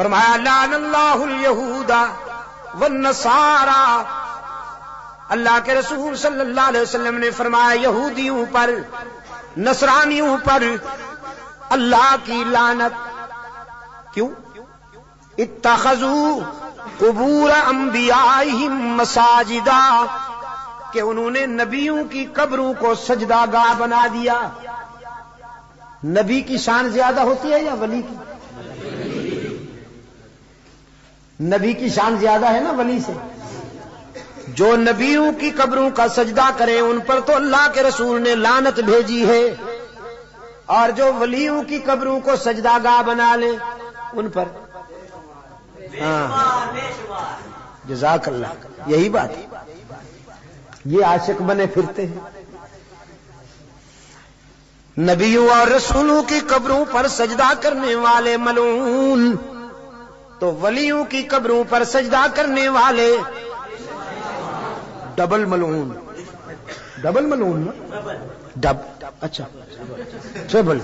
فرمایا لعن اللہ الیہود والنصارى، اللہ کے رسول صلی اللہ علیہ وسلم نے فرمایا یہودیوں پر، نصرانیوں پر اللہ کی لعنت۔ کیوں؟ اتخذوا قبور انبیائہم مساجدا، کہ انہوں نے نبیوں کی قبروں کو سجدہ گاہ بنا دیا۔ نبی کی شان زیادہ ہوتی ہے یا ولی کی؟ نبی کی شان زیادہ ہے نا ولی سے۔ جو نبیوں کی قبروں کا سجدہ کرے ان پر تو اللہ کے رسول نے لعنت بھیجی ہے، اور جو ولیوں کی قبروں کو سجدہ گاہ بنا لے ان پر جزاک اللہ، یہی بات ہے۔ یہ عاشق بنے پھرتے ہیں، نبیوں اور رسولوں کی قبروں پر سجدہ کرنے والے ملعون، تو ولیوں کی قبروں پر سجدہ کرنے والے ڈبل ملعون۔ ڈبل ملعون نا؟ ڈب، اچھا ٹریبل۔